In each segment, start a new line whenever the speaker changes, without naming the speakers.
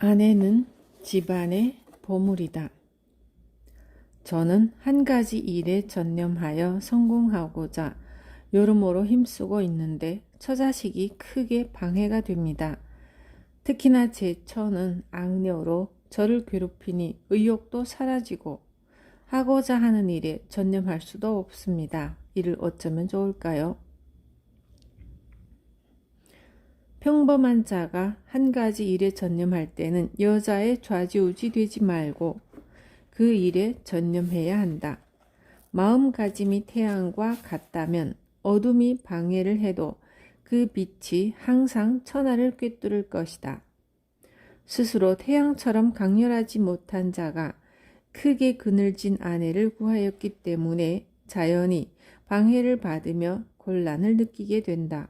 아내는 집안의 보물이다. 저는 한 가지 일에 전념하여 성공하고자 여러모로 힘쓰고 있는데 처자식이 크게 방해가 됩니다. 특히나 제 처는 악녀로 저를 괴롭히니 의욕도 사라지고 하고자 하는 일에 전념할 수도 없습니다. 이를 어쩌면 좋을까요? 평범한 자가 한 가지 일에 전념할 때는 여자의 좌지우지 되지 말고 그 일에 전념해야 한다. 마음가짐이 태양과 같다면 어둠이 방해를 해도 그 빛이 항상 천하를 꿰뚫을 것이다. 스스로 태양처럼 강렬하지 못한 자가 크게 그늘진 아내를 구하였기 때문에 자연히 방해를 받으며 곤란을 느끼게 된다.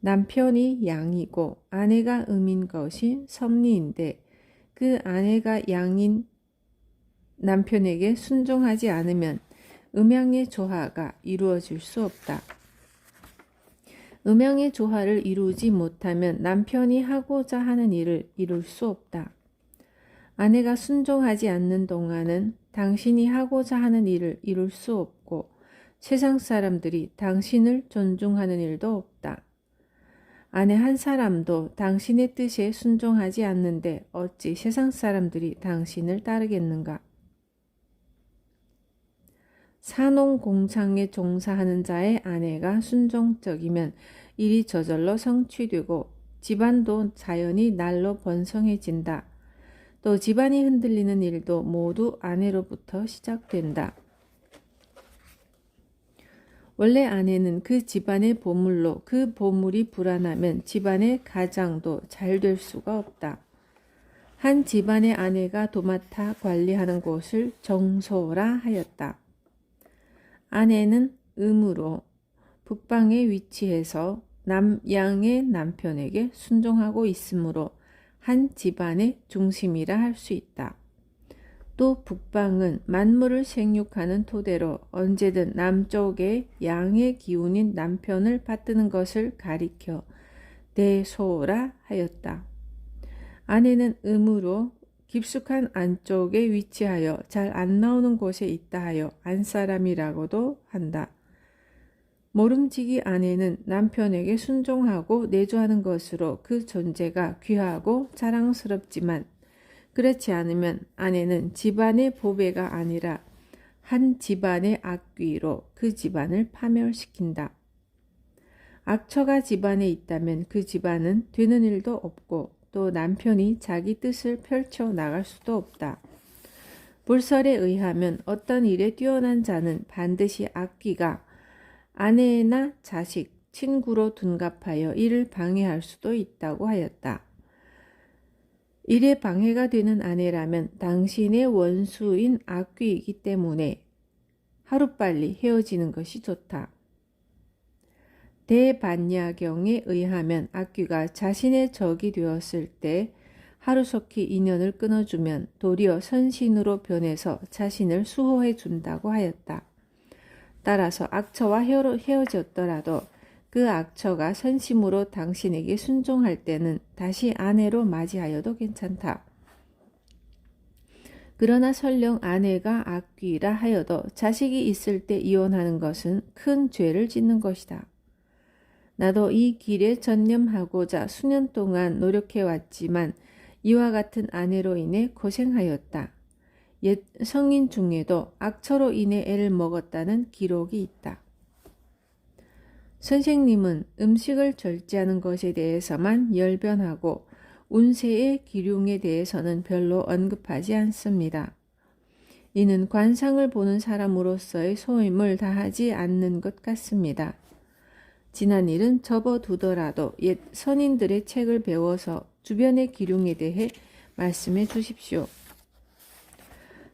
남편이 양이고 아내가 음인 것이 섭리인데 그 아내가 양인 남편에게 순종하지 않으면 음양의 조화가 이루어질 수 없다. 음양의 조화를 이루지 못하면 남편이 하고자 하는 일을 이룰 수 없다. 아내가 순종하지 않는 동안은 당신이 하고자 하는 일을 이룰 수 없고 세상 사람들이 당신을 존중하는 일도 없다. 아내 한 사람도 당신의 뜻에 순종하지 않는데 어찌 세상 사람들이 당신을 따르겠는가? 산농공장에 종사하는 자의 아내가 순종적이면 일이 저절로 성취되고 집안도 자연히 날로 번성해진다. 또 집안이 흔들리는 일도 모두 아내로부터 시작된다. 원래 아내는 그 집안의 보물로 그 보물이 불안하면 집안의 가장도 잘 될 수가 없다. 한 집안의 아내가 도맡아 관리하는 곳을 정소라 하였다. 아내는 음으로 북방에 위치해서 남양의 남편에게 순종하고 있으므로 한 집안의 중심이라 할 수 있다. 또 북방은 만물을 생육하는 토대로 언제든 남쪽의 양의 기운인 남편을 받드는 것을 가리켜 대소라 하였다. 아내는 음으로 깊숙한 안쪽에 위치하여 잘 안 나오는 곳에 있다 하여 안사람이라고도 한다. 모름지기 아내는 남편에게 순종하고 내조하는 것으로 그 존재가 귀하고 자랑스럽지만 그렇지 않으면 아내는 집안의 보배가 아니라 한 집안의 악귀로 그 집안을 파멸시킨다. 악처가 집안에 있다면 그 집안은 되는 일도 없고 또 남편이 자기 뜻을 펼쳐 나갈 수도 없다. 불설에 의하면 어떤 일에 뛰어난 자는 반드시 악귀가 아내나 자식, 친구로 둔갑하여 이를 방해할 수도 있다고 하였다. 일에 방해가 되는 아내라면 당신의 원수인 악귀이기 때문에 하루빨리 헤어지는 것이 좋다. 대반야경에 의하면 악귀가 자신의 적이 되었을 때 하루속히 인연을 끊어주면 도리어 선신으로 변해서 자신을 수호해 준다고 하였다. 따라서 악처와 헤어졌더라도 그 악처가 선심으로 당신에게 순종할 때는 다시 아내로 맞이하여도 괜찮다. 그러나 설령 아내가 악귀라 하여도 자식이 있을 때 이혼하는 것은 큰 죄를 짓는 것이다. 나도 이 길에 전념하고자 수년 동안 노력해왔지만 이와 같은 아내로 인해 고생하였다. 옛 성인 중에도 악처로 인해 애를 먹었다는 기록이 있다. 선생님은 음식을 절제하는 것에 대해서만 열변하고 운세의 기륭에 대해서는 별로 언급하지 않습니다. 이는 관상을 보는 사람으로서의 소임을 다하지 않는 것 같습니다. 지난 일은 접어두더라도 옛 선인들의 책을 배워서 주변의 기륭에 대해 말씀해 주십시오.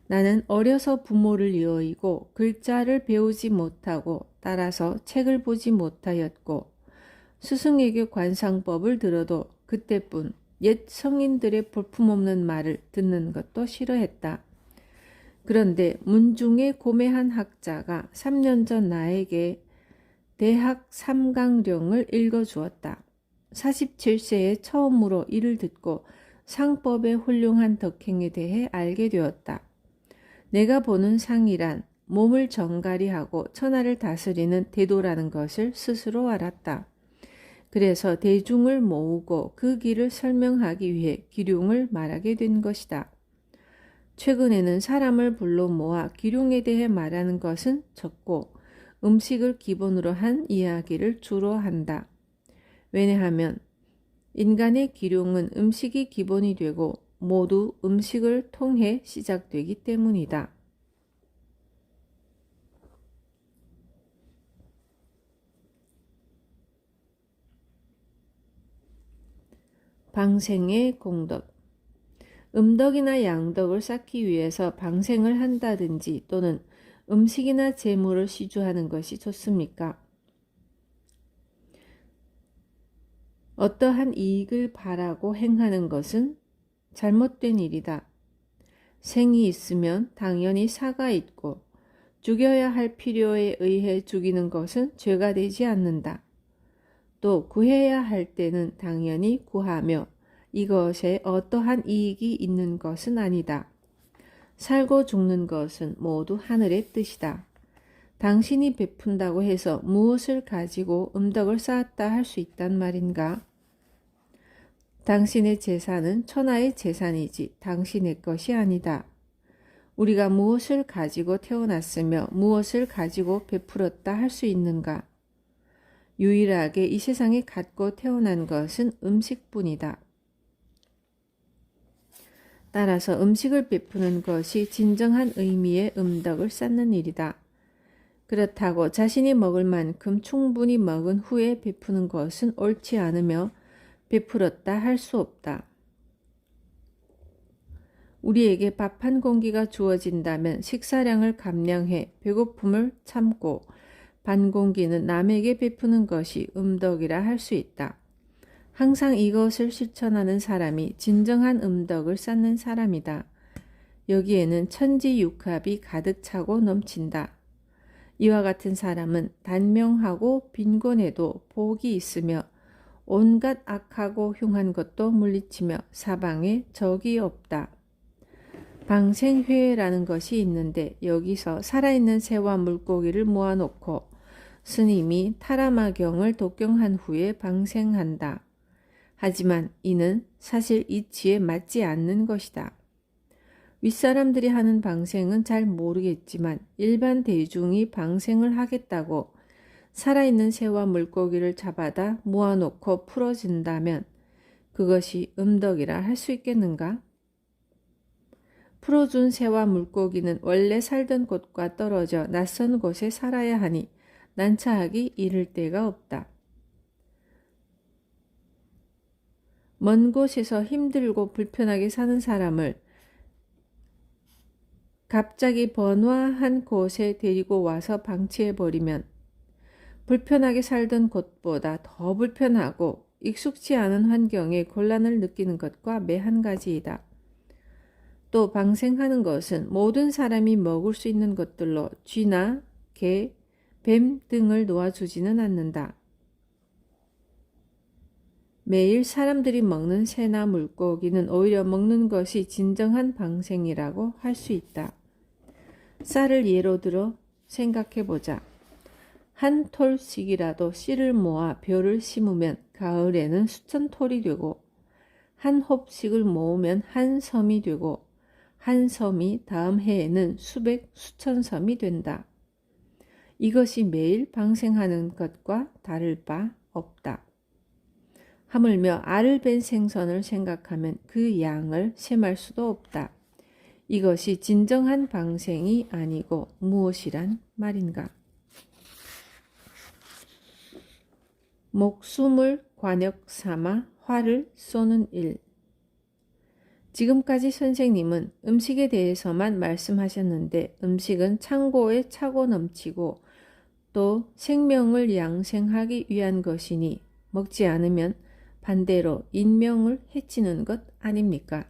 나는 어려서 부모를 이어이고 글자를 배우지 못하고 따라서 책을 보지 못하였고 스승에게 관상법을 들어도 그때뿐 옛 성인들의 볼품없는 말을 듣는 것도 싫어했다. 그런데 문중에 고매한 학자가 3년 전 나에게 대학 삼강령을 읽어주었다. 47세에 처음으로 이를 듣고 상법의 훌륭한 덕행에 대해 알게 되었다. 내가 보는 상이란 몸을 정갈이하고 천하를 다스리는 대도라는 것을 스스로 알았다. 그래서 대중을 모으고 그 길을 설명하기 위해 기륭을 말하게 된 것이다. 최근에는 사람을 불러 모아 기륭에 대해 말하는 것은 적고 음식을 기본으로 한 이야기를 주로 한다. 왜냐하면 인간의 기륭은 음식이 기본이 되고 모두 음식을 통해 시작되기 때문이다. 방생의 공덕. 음덕이나 양덕을 쌓기 위해서 방생을 한다든지 또는 음식이나 재물을 시주하는 것이 좋습니까? 어떠한 이익을 바라고 행하는 것은 잘못된 일이다. 생이 있으면 당연히 사가 있고 죽여야 할 필요에 의해 죽이는 것은 죄가 되지 않는다. 또 구해야 할 때는 당연히 구하며 이것에 어떠한 이익이 있는 것은 아니다. 살고 죽는 것은 모두 하늘의 뜻이다. 당신이 베푼다고 해서 무엇을 가지고 음덕을 쌓았다 할 수 있단 말인가? 당신의 재산은 천하의 재산이지 당신의 것이 아니다. 우리가 무엇을 가지고 태어났으며 무엇을 가지고 베풀었다 할 수 있는가? 유일하게 이 세상에 갖고 태어난 것은 음식뿐이다. 따라서 음식을 베푸는 것이 진정한 의미의 음덕을 쌓는 일이다. 그렇다고 자신이 먹을 만큼 충분히 먹은 후에 베푸는 것은 옳지 않으며 베풀었다 할 수 없다. 우리에게 밥 한 공기가 주어진다면 식사량을 감량해 배고픔을 참고 반 공기는 남에게 베푸는 것이 음덕이라 할 수 있다. 항상 이것을 실천하는 사람이 진정한 음덕을 쌓는 사람이다. 여기에는 천지육합이 가득 차고 넘친다. 이와 같은 사람은 단명하고 빈곤해도 복이 있으며 온갖 악하고 흉한 것도 물리치며 사방에 적이 없다. 방생회라는 것이 있는데 여기서 살아있는 새와 물고기를 모아놓고 스님이 타라마경을 독경한 후에 방생한다. 하지만 이는 사실 이치에 맞지 않는 것이다. 윗사람들이 하는 방생은 잘 모르겠지만 일반 대중이 방생을 하겠다고 살아있는 새와 물고기를 잡아다 모아놓고 풀어준다면 그것이 음덕이라 할 수 있겠는가? 풀어준 새와 물고기는 원래 살던 곳과 떨어져 낯선 곳에 살아야 하니 난처하기 이를 데가 없다. 먼 곳에서 힘들고 불편하게 사는 사람을 갑자기 번화한 곳에 데리고 와서 방치해버리면 불편하게 살던 곳보다 더 불편하고 익숙치 않은 환경에 곤란을 느끼는 것과 매한가지이다. 또 방생하는 것은 모든 사람이 먹을 수 있는 것들로 쥐나 개, 뱀 등을 놓아주지는 않는다. 매일 사람들이 먹는 새나 물고기는 오히려 먹는 것이 진정한 방생이라고 할 수 있다. 쌀을 예로 들어 생각해보자. 한 톨씩이라도 씨를 모아 벼를 심으면 가을에는 수천 톨이 되고 한 홉씩을 모으면 한 섬이 되고 한 섬이 다음 해에는 수백 수천 섬이 된다. 이것이 매일 방생하는 것과 다를 바 없다. 하물며 알을 뺀 생선을 생각하면 그 양을 셈할 수도 없다. 이것이 진정한 방생이 아니고 무엇이란 말인가? 목숨을 관역 삼아 화를 쏘는 일. 지금까지 선생님은 음식에 대해서만 말씀하셨는데 음식은 창고에 차고 넘치고 또 생명을 양생하기 위한 것이니 먹지 않으면 반대로 인명을 해치는 것 아닙니까?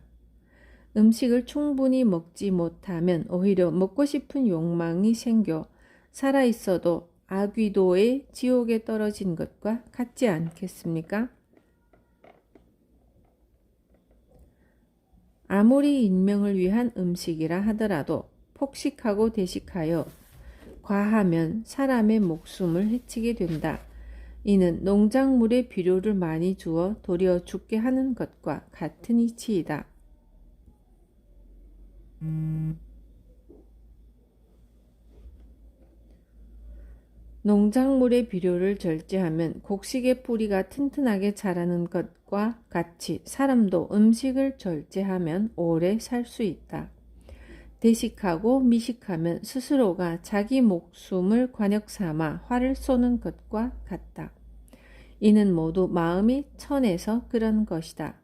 음식을 충분히 먹지 못하면 오히려 먹고 싶은 욕망이 생겨 살아있어도 아귀도의 지옥에 떨어진 것과 같지 않겠습니까? 아무리 인명을 위한 음식이라 하더라도 폭식하고 대식하여 과하면 사람의 목숨을 해치게 된다. 이는 농작물에 비료를 많이 주어 도리어 죽게 하는 것과 같은 이치이다. 농작물의 비료를 절제하면 곡식의 뿌리가 튼튼하게 자라는 것과 같이 사람도 음식을 절제하면 오래 살 수 있다. 대식하고 미식하면 스스로가 자기 목숨을 관역 삼아 활을 쏘는 것과 같다. 이는 모두 마음이 천해서 그런 것이다.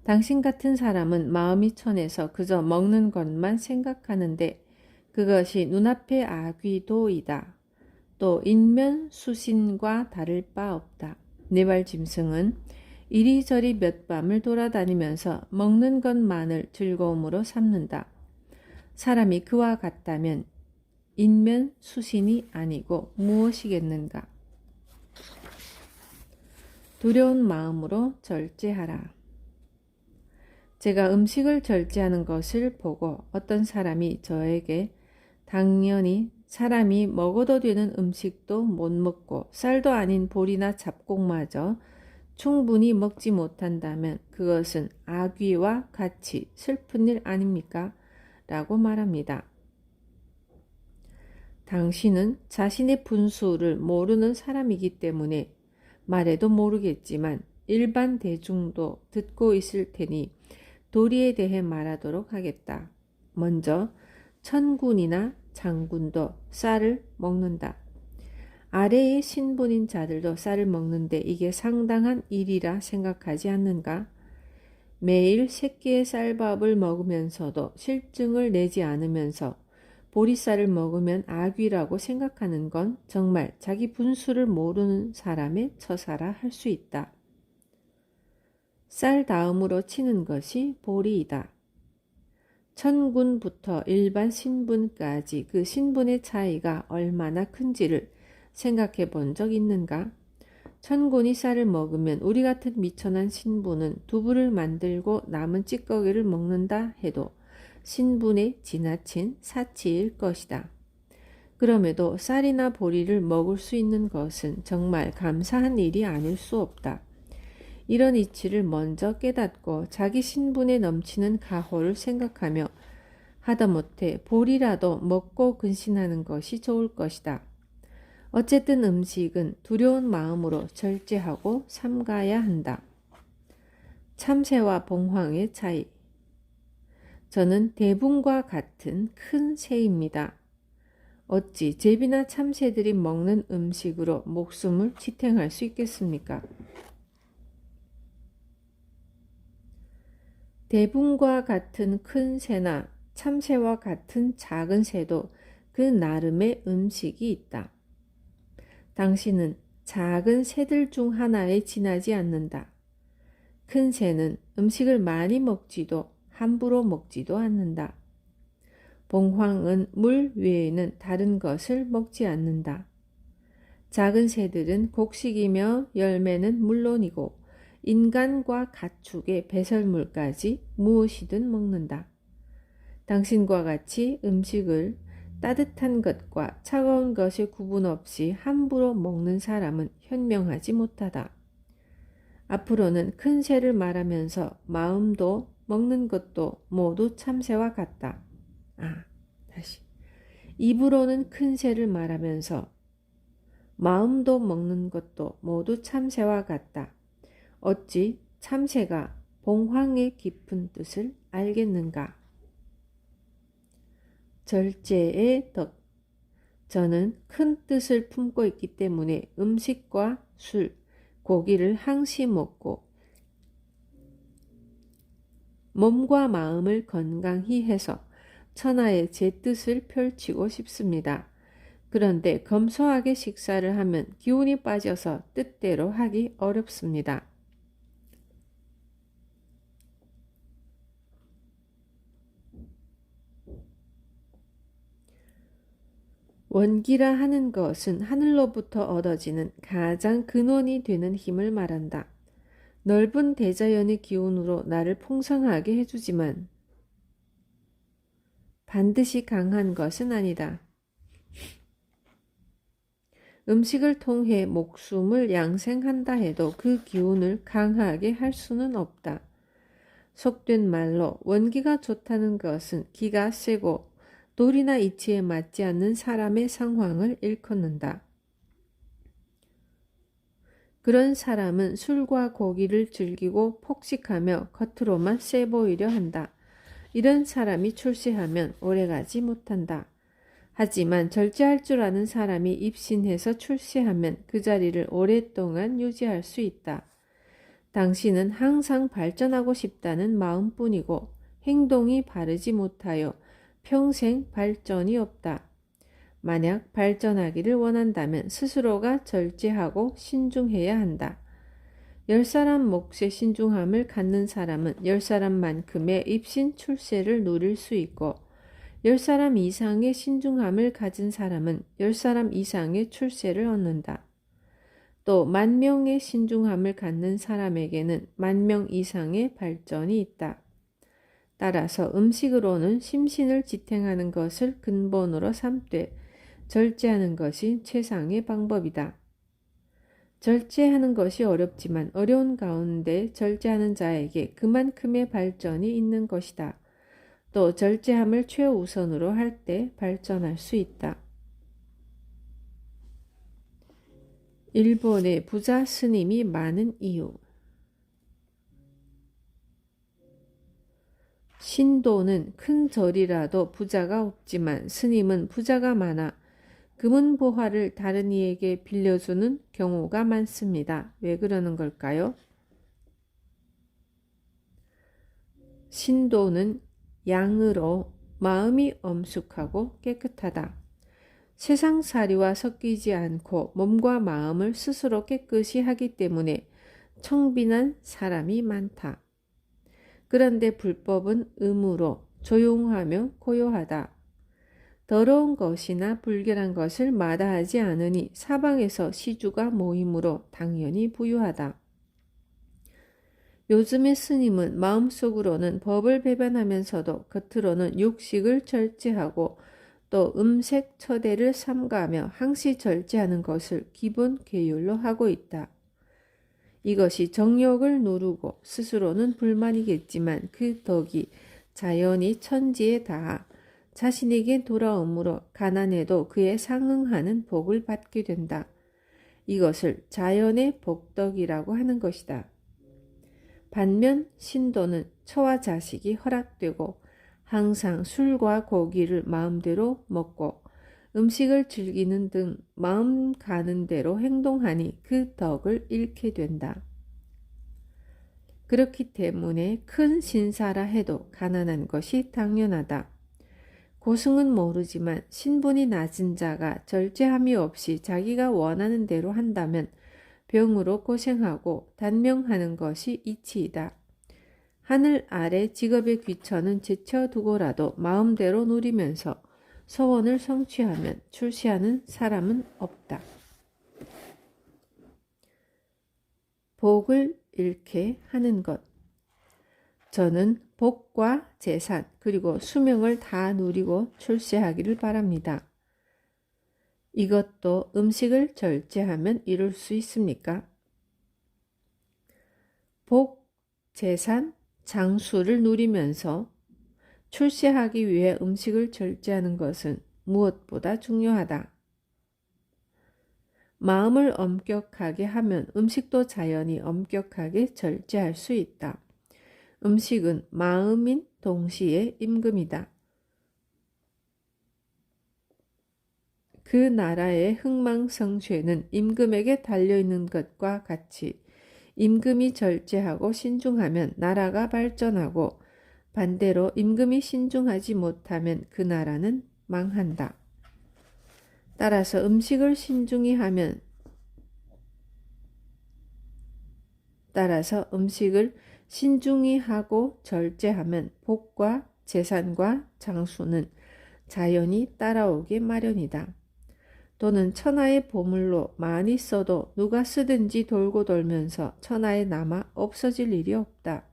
당신 같은 사람은 마음이 천해서 그저 먹는 것만 생각하는데 그것이 눈앞의 아귀도이다. 또 인면수신과 다를 바 없다. 네발 짐승은 이리저리 몇 밤을 돌아다니면서 먹는 것만을 즐거움으로 삼는다. 사람이 그와 같다면 인면수신이 아니고 무엇이겠는가? 두려운 마음으로 절제하라. 제가 음식을 절제하는 것을 보고 어떤 사람이 저에게 당연히 사람이 먹어도 되는 음식도 못 먹고 쌀도 아닌 보리나 잡곡마저 충분히 먹지 못한다면 그것은 아귀와 같이 슬픈 일 아닙니까? 라고 말합니다. 당신은 자신의 분수를 모르는 사람이기 때문에 말해도 모르겠지만 일반 대중도 듣고 있을 테니 도리에 대해 말하도록 하겠다. 먼저 천군이나 장군도 쌀을 먹는다. 아래의 신분인 자들도 쌀을 먹는데 이게 상당한 일이라 생각하지 않는가? 매일 3끼의 쌀밥을 먹으면서도 실증을 내지 않으면서 보리쌀을 먹으면 악귀라고 생각하는 건 정말 자기 분수를 모르는 사람의 처사라 할 수 있다. 쌀 다음으로 치는 것이 보리이다. 천군부터 일반 신분까지 그 신분의 차이가 얼마나 큰지를 생각해 본 적 있는가? 천군이 쌀을 먹으면 우리 같은 미천한 신분은 두부를 만들고 남은 찌꺼기를 먹는다 해도 신분의 지나친 사치일 것이다. 그럼에도 쌀이나 보리를 먹을 수 있는 것은 정말 감사한 일이 아닐 수 없다. 이런 이치를 먼저 깨닫고 자기 신분에 넘치는 가호를 생각하며 하다못해 보리라도 먹고 근신하는 것이 좋을 것이다. 어쨌든 음식은 두려운 마음으로 절제하고 삼가야 한다. 참새와 봉황의 차이. 저는 대붕과 같은 큰 새입니다. 어찌 제비나 참새들이 먹는 음식으로 목숨을 지탱할 수 있겠습니까? 대붕과 같은 큰 새나 참새와 같은 작은 새도 그 나름의 음식이 있다. 당신은 작은 새들 중 하나에 지나지 않는다. 큰 새는 음식을 많이 먹지도 함부로 먹지도 않는다. 봉황은 물 외에는 다른 것을 먹지 않는다. 작은 새들은 곡식이며 열매는 물론이고 인간과 가축의 배설물까지 무엇이든 먹는다. 당신과 같이 음식을 따뜻한 것과 차가운 것의 구분 없이 함부로 먹는 사람은 현명하지 못하다. 앞으로는 큰 새를 말하면서 마음도 먹는 것도 모두 참새와 같다. 다시. 입으로는 큰 새를 말하면서 마음도 먹는 것도 모두 참새와 같다. 어찌 참새가 봉황의 깊은 뜻을 알겠는가? 절제의 덕. 저는 큰 뜻을 품고 있기 때문에 음식과 술, 고기를 항시 먹고 몸과 마음을 건강히 해서 천하에 제 뜻을 펼치고 싶습니다. 그런데 검소하게 식사를 하면 기운이 빠져서 뜻대로 하기 어렵습니다. 원기라 하는 것은 하늘로부터 얻어지는 가장 근원이 되는 힘을 말한다. 넓은 대자연의 기운으로 나를 풍성하게 해주지만 반드시 강한 것은 아니다. 음식을 통해 목숨을 양생한다 해도 그 기운을 강하게 할 수는 없다. 속된 말로 원기가 좋다는 것은 기가 세고 도리나 이치에 맞지 않는 사람의 상황을 일컫는다. 그런 사람은 술과 고기를 즐기고 폭식하며 겉으로만 세 보이려 한다. 이런 사람이 출세하면 오래가지 못한다. 하지만 절제할 줄 아는 사람이 입신해서 출세하면 그 자리를 오랫동안 유지할 수 있다. 당신은 항상 발전하고 싶다는 마음뿐이고 행동이 바르지 못하여 평생 발전이 없다. 만약 발전하기를 원한다면 스스로가 절제하고 신중해야 한다. 10사람 몫의 신중함을 갖는 사람은 10사람만큼의 입신 출세를 누릴 수 있고 10사람 이상의 신중함을 가진 사람은 10사람 이상의 출세를 얻는다. 또 10,000명의 신중함을 갖는 사람에게는 10,000명 이상의 발전이 있다. 따라서 음식으로는 심신을 지탱하는 것을 근본으로 삼되 절제하는 것이 최상의 방법이다. 절제하는 것이 어렵지만 어려운 가운데 절제하는 자에게 그만큼의 발전이 있는 것이다. 또 절제함을 최우선으로 할 때 발전할 수 있다. 일본에 부자 스님이 많은 이유. 신도는 큰 절이라도 부자가 없지만 스님은 부자가 많아 금은보화를 다른 이에게 빌려주는 경우가 많습니다. 왜 그러는 걸까요? 신도는 양으로 마음이 엄숙하고 깨끗하다. 세상살이와 섞이지 않고 몸과 마음을 스스로 깨끗이 하기 때문에 청빈한 사람이 많다. 그런데 불법은 음으로 조용하며 고요하다. 더러운 것이나 불결한 것을 마다하지 않으니 사방에서 시주가 모임으로 당연히 부유하다. 요즘의 스님은 마음속으로는 법을 배반하면서도 겉으로는 육식을 절제하고 또 음색 처대를 삼가하며 항시 절제하는 것을 기본 계율로 하고 있다. 이것이 정욕을 누르고 스스로는 불만이겠지만 그 덕이 자연히 천지에 닿아 자신에게 돌아오므로 가난해도 그에 상응하는 복을 받게 된다. 이것을 자연의 복덕이라고 하는 것이다. 반면 신도는 처와 자식이 허락되고 항상 술과 고기를 마음대로 먹고 음식을 즐기는 등 마음 가는 대로 행동하니 그 덕을 잃게 된다. 그렇기 때문에 큰 신사라 해도 가난한 것이 당연하다. 고승은 모르지만 신분이 낮은 자가 절제함이 없이 자기가 원하는 대로 한다면 병으로 고생하고 단명하는 것이 이치이다. 하늘 아래 직업의 귀천은 제쳐두고라도 마음대로 누리면서 소원을 성취하면 출세하는 사람은 없다. 복을 잃게 하는 것. 저는 복과 재산 그리고 수명을 다 누리고 출세하기를 바랍니다. 이것도 음식을 절제하면 이룰 수 있습니까? 복, 재산, 장수를 누리면서 출세하기 위해 음식을 절제하는 것은 무엇보다 중요하다. 마음을 엄격하게 하면 음식도 자연히 엄격하게 절제할 수 있다. 음식은 마음인 동시에 임금이다. 그 나라의 흥망성쇠는 임금에게 달려있는 것과 같이 임금이 절제하고 신중하면 나라가 발전하고 반대로 임금이 신중하지 못하면 그 나라는 망한다. 따라서 음식을 신중히 하고 절제하면 복과 재산과 장수는 자연히 따라오게 마련이다. 돈은 천하의 보물로 많이 써도 누가 쓰든지 돌고 돌면서 천하에 남아 없어질 일이 없다.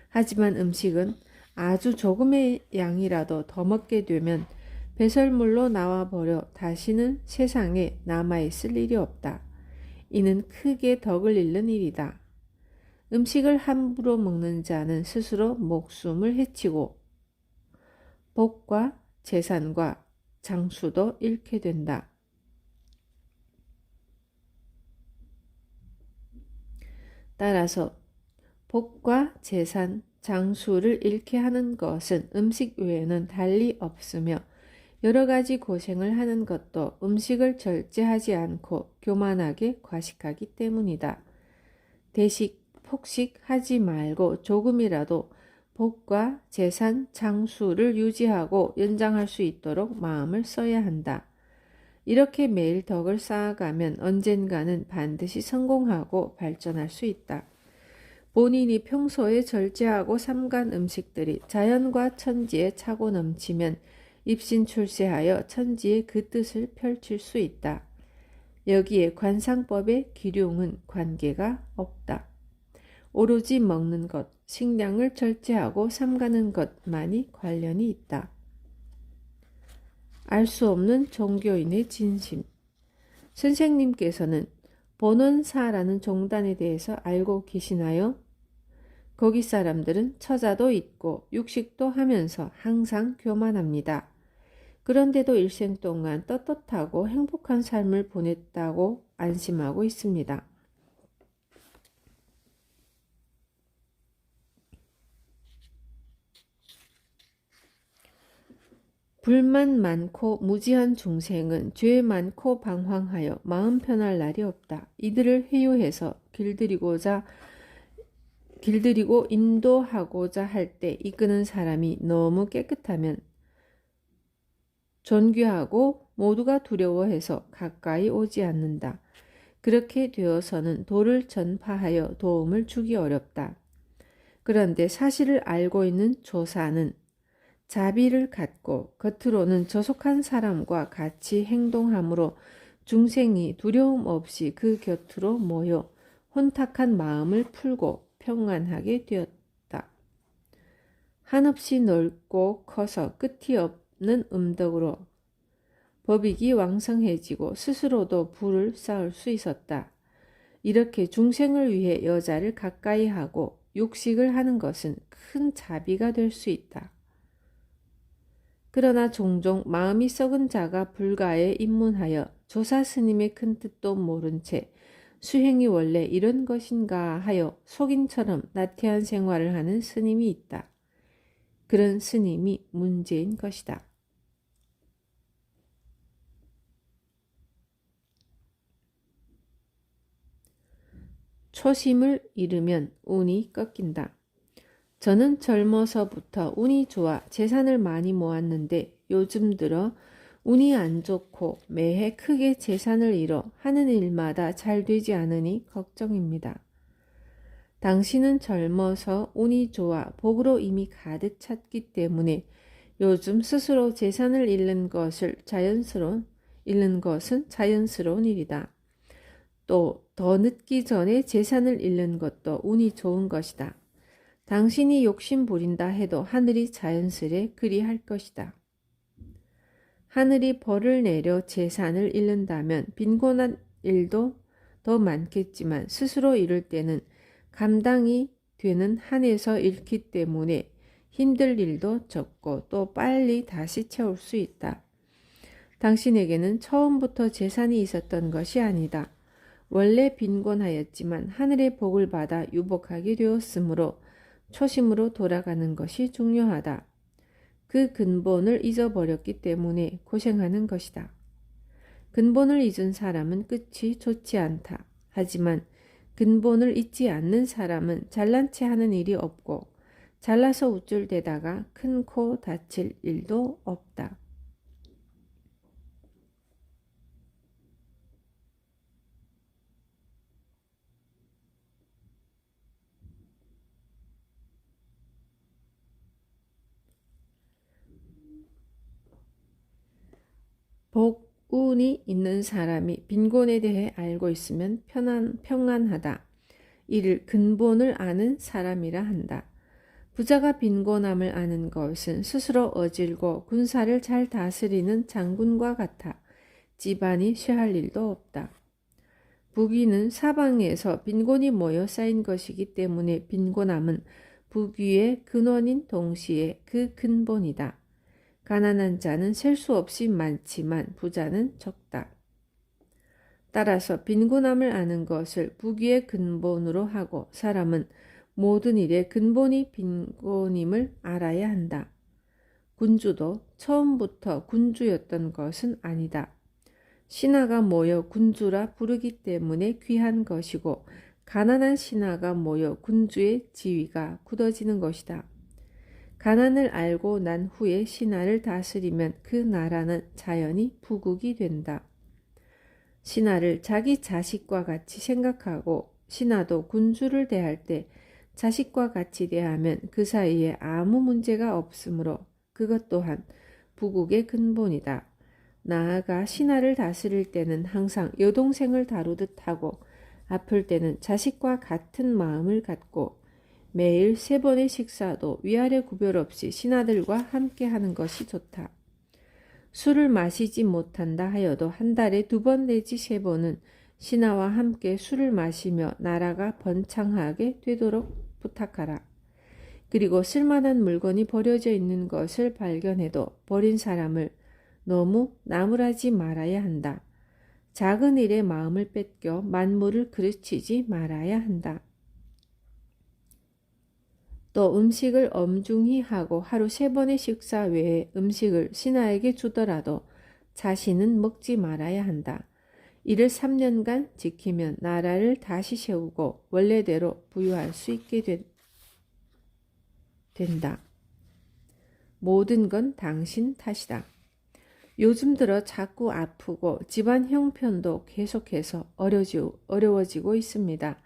하지만 음식은 아주 조금의 양이라도 더 먹게 되면 배설물로 나와버려 다시는 세상에 남아있을 일이 없다. 이는 크게 덕을 잃는 일이다. 음식을 함부로 먹는 자는 스스로 목숨을 해치고 복과 재산과 장수도 잃게 된다. 따라서 복과 재산, 장수를 잃게 하는 것은 음식 외에는 달리 없으며 여러 가지 고생을 하는 것도 음식을 절제하지 않고 교만하게 과식하기 때문이다. 대식, 폭식하지 말고 조금이라도 복과 재산, 장수를 유지하고 연장할 수 있도록 마음을 써야 한다. 이렇게 매일 덕을 쌓아가면 언젠가는 반드시 성공하고 발전할 수 있다. 본인이 평소에 절제하고 삼간 음식들이 자연과 천지에 차고 넘치면 입신출세하여 천지에 그 뜻을 펼칠 수 있다. 여기에 관상법의 기륭은 관계가 없다. 오로지 먹는 것, 식량을 절제하고 삼가는 것만이 관련이 있다. 알 수 없는 종교인의 진심. 선생님께서는 본원사라는 종단에 대해서 알고 계시나요? 거기 사람들은 처자도 있고 육식도 하면서 항상 교만합니다. 그런데도 일생 동안 떳떳하고 행복한 삶을 보냈다고 안심하고 있습니다. 불만 많고 무지한 중생은 죄 많고 방황하여 마음 편할 날이 없다. 이들을 회유해서 길들이고 인도하고자 할 때 이끄는 사람이 너무 깨끗하면 존귀하고 모두가 두려워해서 가까이 오지 않는다. 그렇게 되어서는 도를 전파하여 도움을 주기 어렵다. 그런데 사실을 알고 있는 조사는 자비를 갖고 겉으로는 저속한 사람과 같이 행동하므로 중생이 두려움 없이 그 곁으로 모여 혼탁한 마음을 풀고 평안하게 되었다. 한없이 넓고 커서 끝이 없는 음덕으로 법익이 왕성해지고 스스로도 부를 쌓을 수 있었다. 이렇게 중생을 위해 여자를 가까이 하고 육식을 하는 것은 큰 자비가 될 수 있다. 그러나 종종 마음이 썩은 자가 불가에 입문하여 조사 스님의 큰 뜻도 모른 채 수행이 원래 이런 것인가 하여 속인처럼 나태한 생활을 하는 스님이 있다. 그런 스님이 문제인 것이다. 초심을 잃으면 운이 꺾인다. 저는 젊어서부터 운이 좋아 재산을 많이 모았는데 요즘 들어 운이 안 좋고 매해 크게 재산을 잃어 하는 일마다 잘 되지 않으니 걱정입니다. 당신은 젊어서 운이 좋아 복으로 이미 가득 찼기 때문에 요즘 스스로 재산을 잃는 것은 자연스러운 일이다. 또 더 늦기 전에 재산을 잃는 것도 운이 좋은 것이다. 당신이 욕심 부린다 해도 하늘이 자연스레 그리할 것이다. 하늘이 벌을 내려 재산을 잃는다면 빈곤한 일도 더 많겠지만 스스로 잃을 때는 감당이 되는 한에서 잃기 때문에 힘들 일도 적고 또 빨리 다시 채울 수 있다. 당신에게는 처음부터 재산이 있었던 것이 아니다. 원래 빈곤하였지만 하늘의 복을 받아 유복하게 되었으므로 초심으로 돌아가는 것이 중요하다. 그 근본을 잊어버렸기 때문에 고생하는 것이다. 근본을 잊은 사람은 끝이 좋지 않다. 하지만 근본을 잊지 않는 사람은 잘난 체 하는 일이 없고 잘나서 우쭐대다가 큰 코 다칠 일도 없다. 복, 운이 있는 사람이 빈곤에 대해 알고 있으면 평안하다. 이를 근본을 아는 사람이라 한다. 부자가 빈곤함을 아는 것은 스스로 어질고 군사를 잘 다스리는 장군과 같아 집안이 쇠할 일도 없다. 부귀는 사방에서 빈곤이 모여 쌓인 것이기 때문에 빈곤함은 부귀의 근원인 동시에 그 근본이다. 가난한 자는 셀 수 없이 많지만 부자는 적다. 따라서 빈곤함을 아는 것을 부귀의 근본으로 하고 사람은 모든 일의 근본이 빈곤임을 알아야 한다. 군주도 처음부터 군주였던 것은 아니다. 신하가 모여 군주라 부르기 때문에 귀한 것이고 가난한 신하가 모여 군주의 지위가 굳어지는 것이다. 가난을 알고 난 후에 신하를 다스리면 그 나라는 자연히 부국이 된다. 신하를 자기 자식과 같이 생각하고 신하도 군주를 대할 때 자식과 같이 대하면 그 사이에 아무 문제가 없으므로 그것 또한 부국의 근본이다. 나아가 신하를 다스릴 때는 항상 여동생을 다루듯 하고 아플 때는 자식과 같은 마음을 갖고 매일 3번의 식사도 위아래 구별 없이 신하들과 함께 하는 것이 좋다. 술을 마시지 못한다 하여도 한 달에 2번 내지 3번은 신하와 함께 술을 마시며 나라가 번창하게 되도록 부탁하라. 그리고 쓸만한 물건이 버려져 있는 것을 발견해도 버린 사람을 너무 나무라지 말아야 한다. 작은 일에 마음을 뺏겨 만물을 그르치지 말아야 한다. 또 음식을 엄중히 하고 하루 3번의 식사 외에 음식을 신하에게 주더라도 자신은 먹지 말아야 한다. 이를 3년간 지키면 나라를 다시 세우고 원래대로 부유할 수 있게 된다. 모든 건 당신 탓이다. 요즘 들어 자꾸 아프고 집안 형편도 계속해서 어려워지고 있습니다.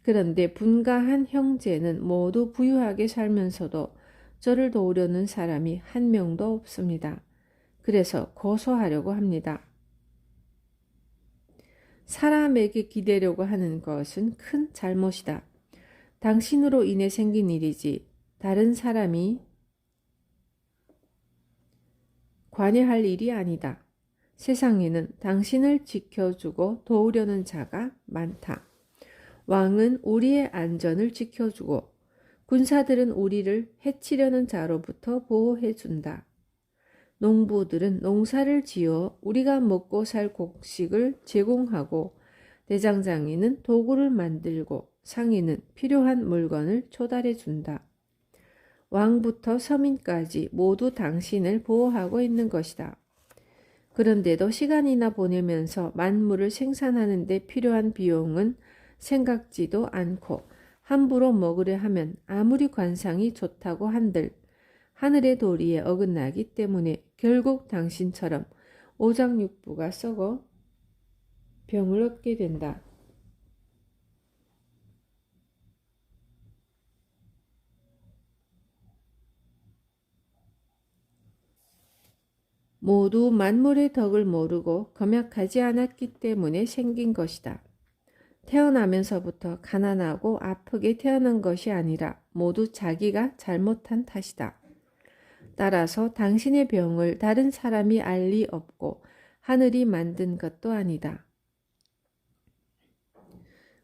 그런데 분가한 형제는 모두 부유하게 살면서도 저를 도우려는 사람이 한 명도 없습니다. 그래서 고소하려고 합니다. 사람에게 기대려고 하는 것은 큰 잘못이다. 당신으로 인해 생긴 일이지 다른 사람이 관여할 일이 아니다. 세상에는 당신을 지켜주고 도우려는 자가 많다. 왕은 우리의 안전을 지켜주고 군사들은 우리를 해치려는 자로부터 보호해준다. 농부들은 농사를 지어 우리가 먹고 살 곡식을 제공하고 대장장이는 도구를 만들고 상인은 필요한 물건을 조달해준다. 왕부터 서민까지 모두 당신을 보호하고 있는 것이다. 그런데도 시간이나 보내면서 만물을 생산하는 데 필요한 비용은 생각지도 않고 함부로 먹으려 하면 아무리 관상이 좋다고 한들 하늘의 도리에 어긋나기 때문에 결국 당신처럼 오장육부가 썩어 병을 얻게 된다. 모두 만물의 덕을 모르고 검약하지 않았기 때문에 생긴 것이다. 태어나면서부터 가난하고 아프게 태어난 것이 아니라 모두 자기가 잘못한 탓이다. 따라서 당신의 병을 다른 사람이 알 리 없고 하늘이 만든 것도 아니다.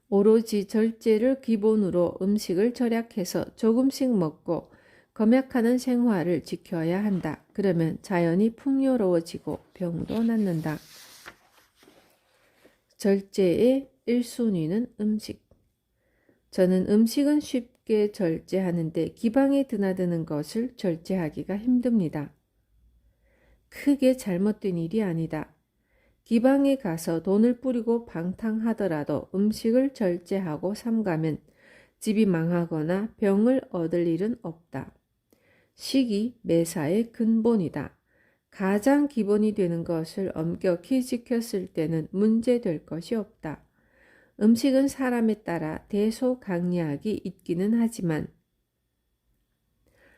오로지 절제를 기본으로 음식을 절약해서 조금씩 먹고 검약하는 생활을 지켜야 한다. 그러면 자연이 풍요로워지고 병도 낫는다. 절제의 1순위는 음식. 저는 음식은 쉽게 절제하는데 기방에 드나드는 것을 절제하기가 힘듭니다. 크게 잘못된 일이 아니다. 기방에 가서 돈을 뿌리고 방탕하더라도 음식을 절제하고 삼가면 집이 망하거나 병을 얻을 일은 없다. 식이 매사의 근본이다. 가장 기본이 되는 것을 엄격히 지켰을 때는 문제될 것이 없다. 음식은 사람에 따라 대소강약이 있기는 하지만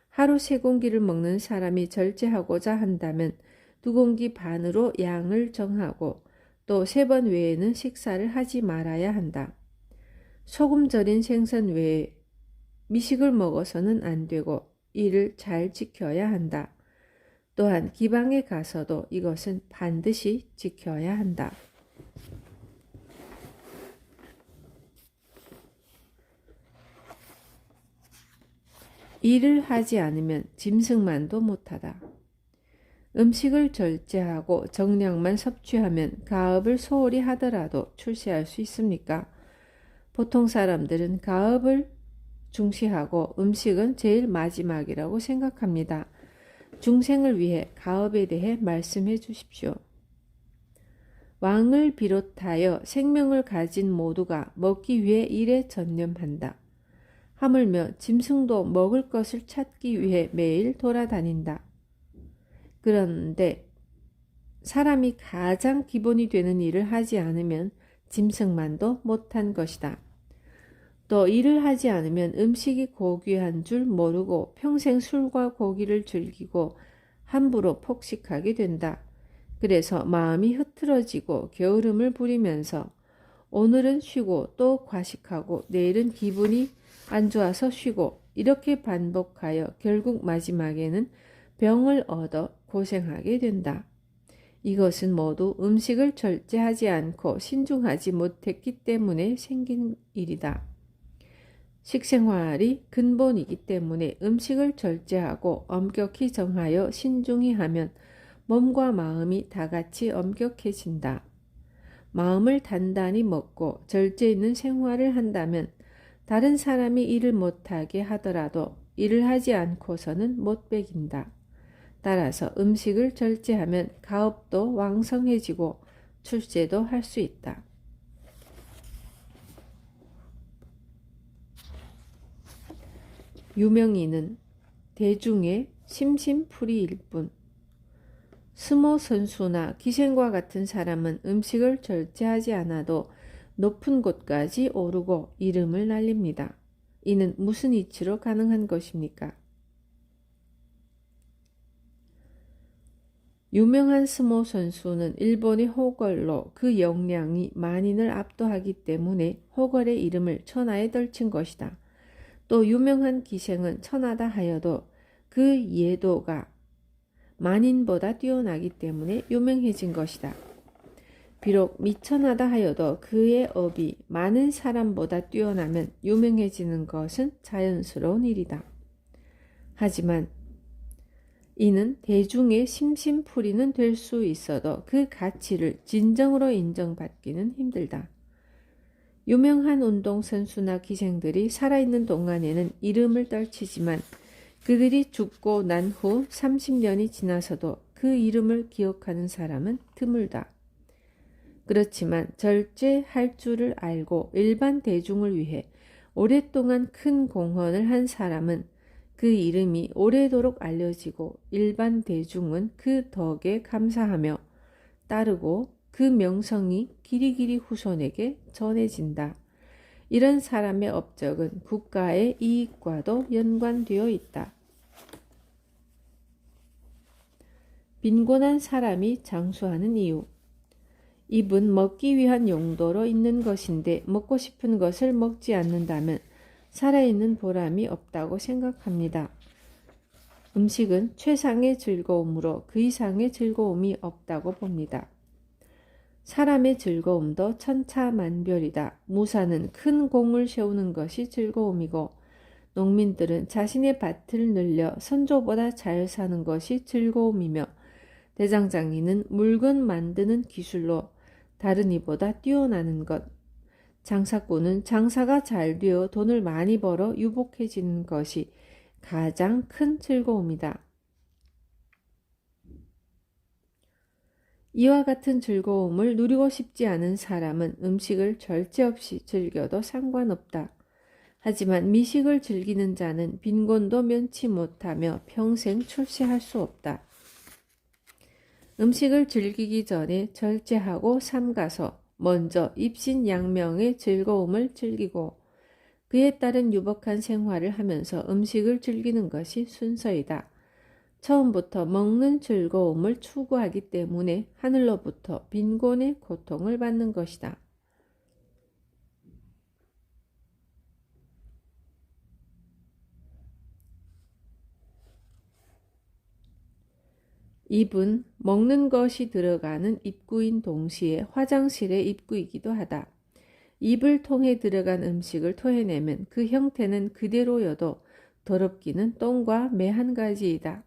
하루 3공기를 먹는 사람이 절제하고자 한다면 2공기 반으로 양을 정하고 또 3번 외에는 식사를 하지 말아야 한다. 소금 절인 생선 외에 미식을 먹어서는 안 되고 이를 잘 지켜야 한다. 또한 기방에 가서도 이것은 반드시 지켜야 한다. 일을 하지 않으면 짐승만도 못하다. 음식을 절제하고 정량만 섭취하면 가업을 소홀히 하더라도 출세할 수 있습니까? 보통 사람들은 가업을 중시하고 음식은 제일 마지막이라고 생각합니다. 중생을 위해 가업에 대해 말씀해 주십시오. 왕을 비롯하여 생명을 가진 모두가 먹기 위해 일에 전념한다. 하물며 짐승도 먹을 것을 찾기 위해 매일 돌아다닌다. 그런데 사람이 가장 기본이 되는 일을 하지 않으면 짐승만도 못한 것이다. 또 일을 하지 않으면 음식이 고귀한 줄 모르고 평생 술과 고기를 즐기고 함부로 폭식하게 된다. 그래서 마음이 흐트러지고 게으름을 부리면서 오늘은 쉬고 또 과식하고 내일은 기분이 안 좋아서 쉬고 이렇게 반복하여 결국 마지막에는 병을 얻어 고생하게 된다. 이것은 모두 음식을 절제하지 않고 신중하지 못했기 때문에 생긴 일이다. 식생활이 근본이기 때문에 음식을 절제하고 엄격히 정하여 신중히 하면 몸과 마음이 다같이 엄격해진다. 마음을 단단히 먹고 절제 있는 생활을 한다면 다른 사람이 일을 못하게 하더라도 일을 하지 않고서는 못 배긴다. 따라서 음식을 절제하면 가업도 왕성해지고 출세도 할 수 있다. 유명인은 대중의 심심풀이일 뿐. 스모 선수나 기생과 같은 사람은 음식을 절제하지 않아도 높은 곳까지 오르고 이름을 날립니다. 이는 무슨 이치로 가능한 것입니까? 유명한 스모 선수는 일본의 호걸로 그 역량이 만인을 압도하기 때문에 호걸의 이름을 천하에 떨친 것이다. 또 유명한 기생은 천하다 하여도 그 예도가 만인보다 뛰어나기 때문에 유명해진 것이다. 비록 미천하다 하여도 그의 업이 많은 사람보다 뛰어나면 유명해지는 것은 자연스러운 일이다. 하지만 이는 대중의 심심풀이는 될 수 있어도 그 가치를 진정으로 인정받기는 힘들다. 유명한 운동선수나 기생들이 살아있는 동안에는 이름을 떨치지만 그들이 죽고 난 후 30년이 지나서도 그 이름을 기억하는 사람은 드물다. 그렇지만 절제할 줄을 알고 일반 대중을 위해 오랫동안 큰 공헌을 한 사람은 그 이름이 오래도록 알려지고 일반 대중은 그 덕에 감사하며 따르고 그 명성이 길이길이 후손에게 전해진다. 이런 사람의 업적은 국가의 이익과도 연관되어 있다. 빈곤한 사람이 장수하는 이유. 입은 먹기 위한 용도로 있는 것인데 먹고 싶은 것을 먹지 않는다면 살아있는 보람이 없다고 생각합니다. 음식은 최상의 즐거움으로 그 이상의 즐거움이 없다고 봅니다. 사람의 즐거움도 천차만별이다. 무사는 큰 공을 세우는 것이 즐거움이고 농민들은 자신의 밭을 늘려 선조보다 잘 사는 것이 즐거움이며 대장장이는 물건 만드는 기술로 다른 이보다 뛰어나는 것, 장사꾼은 장사가 잘 되어 돈을 많이 벌어 유복해지는 것이 가장 큰 즐거움이다. 이와 같은 즐거움을 누리고 싶지 않은 사람은 음식을 절제 없이 즐겨도 상관없다. 하지만 미식을 즐기는 자는 빈곤도 면치 못하며 평생 출세할 수 없다. 음식을 즐기기 전에 절제하고 삼가서 먼저 입신양명의 즐거움을 즐기고 그에 따른 유복한 생활을 하면서 음식을 즐기는 것이 순서이다. 처음부터 먹는 즐거움을 추구하기 때문에 하늘로부터 빈곤의 고통을 받는 것이다. 입은 먹는 것이 들어가는 입구인 동시에 화장실의 입구이기도 하다. 입을 통해 들어간 음식을 토해내면 그 형태는 그대로여도 더럽기는 똥과 매 한 가지이다.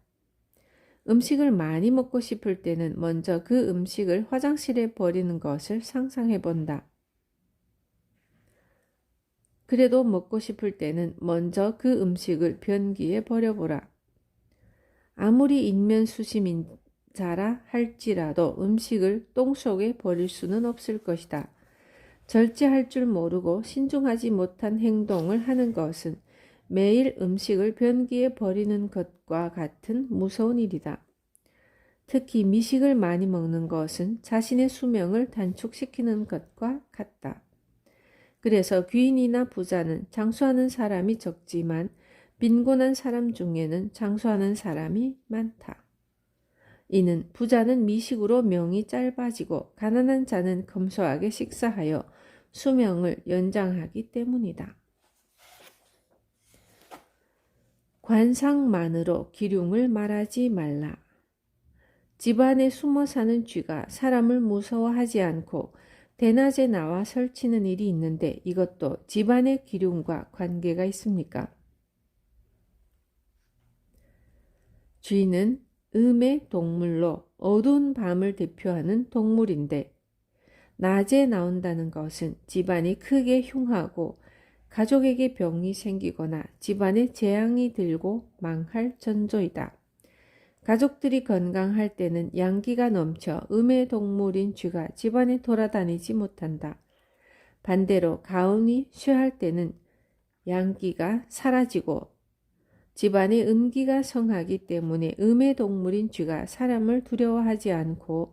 음식을 많이 먹고 싶을 때는 먼저 그 음식을 화장실에 버리는 것을 상상해 본다. 그래도 먹고 싶을 때는 먼저 그 음식을 변기에 버려보라. 아무리 인면수심자라 할지라도 음식을 똥 속에 버릴 수는 없을 것이다. 절제할 줄 모르고 신중하지 못한 행동을 하는 것은 매일 음식을 변기에 버리는 것과 같은 무서운 일이다. 특히 미식을 많이 먹는 것은 자신의 수명을 단축시키는 것과 같다. 그래서 귀인이나 부자는 장수하는 사람이 적지만 빈곤한 사람 중에는 장수하는 사람이 많다. 이는 부자는 미식으로 명이 짧아지고 가난한 자는 검소하게 식사하여 수명을 연장하기 때문이다. 관상만으로 기륭을 말하지 말라. 집안에 숨어 사는 쥐가 사람을 무서워하지 않고 대낮에 나와 설치는 일이 있는데 이것도 집안의 기륭과 관계가 있습니까? 쥐는 음의 동물로 어두운 밤을 대표하는 동물인데 낮에 나온다는 것은 집안이 크게 흉하고 가족에게 병이 생기거나 집안에 재앙이 들고 망할 전조이다. 가족들이 건강할 때는 양기가 넘쳐 음의 동물인 쥐가 집안에 돌아다니지 못한다. 반대로 가운이 쇠할 때는 양기가 사라지고 집안에 음기가 성하기 때문에 음의 동물인 쥐가 사람을 두려워하지 않고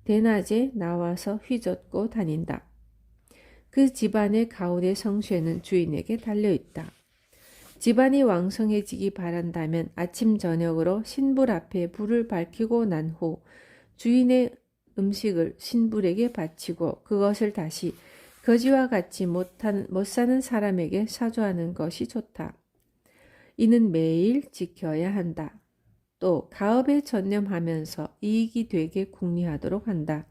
대낮에 나와서 휘젓고 다닌다. 그 집안의 가운의 성쇠는 주인에게 달려있다. 집안이 왕성해지기 바란다면 아침 저녁으로 신불 앞에 불을 밝히고 난 후 주인의 음식을 신불에게 바치고 그것을 다시 거지와 같이 못 사는 사람에게 사주하는 것이 좋다. 이는 매일 지켜야 한다. 또 가업에 전념하면서 이익이 되게 궁리하도록 한다.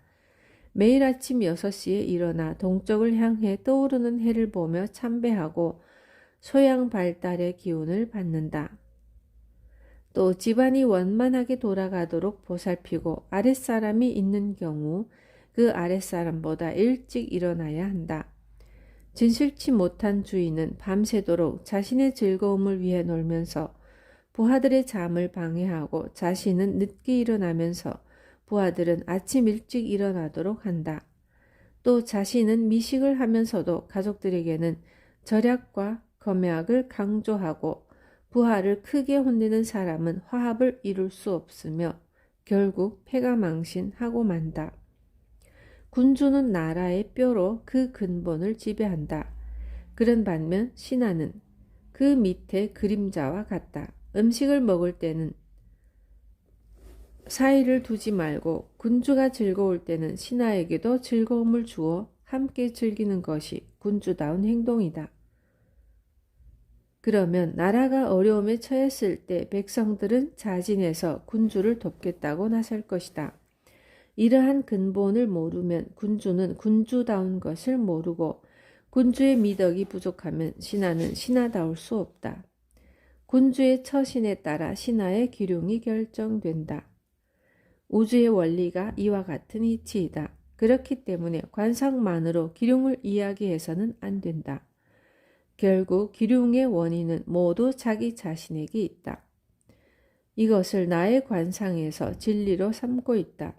매일 아침 6시에 일어나 동쪽을 향해 떠오르는 해를 보며 참배하고 소양 발달의 기운을 받는다. 또 집안이 원만하게 돌아가도록 보살피고 아랫사람이 있는 경우 그 아랫사람보다 일찍 일어나야 한다. 진실치 못한 주인은 밤새도록 자신의 즐거움을 위해 놀면서 부하들의 잠을 방해하고 자신은 늦게 일어나면서 부하들은 아침 일찍 일어나도록 한다. 또 자신은 미식을 하면서도 가족들에게는 절약과 검약을 강조하고 부하를 크게 혼내는 사람은 화합을 이룰 수 없으며 결국 패가망신하고 만다. 군주는 나라의 뼈로 그 근본을 지배한다. 그런 반면 신하는 그 밑에 그림자와 같다. 음식을 먹을 때는 사이를 두지 말고 군주가 즐거울 때는 신하에게도 즐거움을 주어 함께 즐기는 것이 군주다운 행동이다. 그러면 나라가 어려움에 처했을 때 백성들은 자진해서 군주를 돕겠다고 나설 것이다. 이러한 근본을 모르면 군주는 군주다운 것을 모르고 군주의 미덕이 부족하면 신하는 신하다울 수 없다. 군주의 처신에 따라 신하의 기륭이 결정된다. 우주의 원리가 이와 같은 이치이다. 그렇기 때문에 관상만으로 기륭을 이야기해서는 안 된다. 결국 기륭의 원인은 모두 자기 자신에게 있다. 이것을 나의 관상에서 진리로 삼고 있다.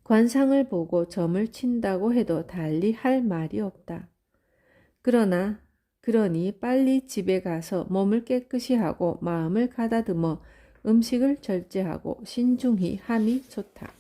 관상을 보고 점을 친다고 해도 달리 할 말이 없다. 그러니 빨리 집에 가서 몸을 깨끗이 하고 마음을 가다듬어 음식을 절제하고 신중히 함이 좋다.